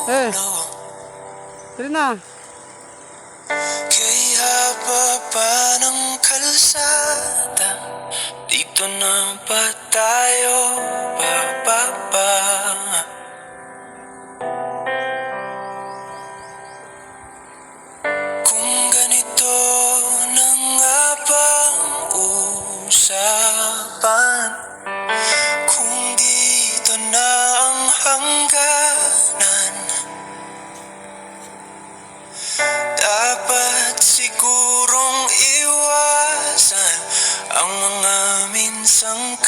Eh, tara na. Kaya baba ng kalsada, dito na ba tayo bababa? Kung ganito na nga bang usapan, kung dito na ang hangganan, dapat sigurong iwasan ang mga minsang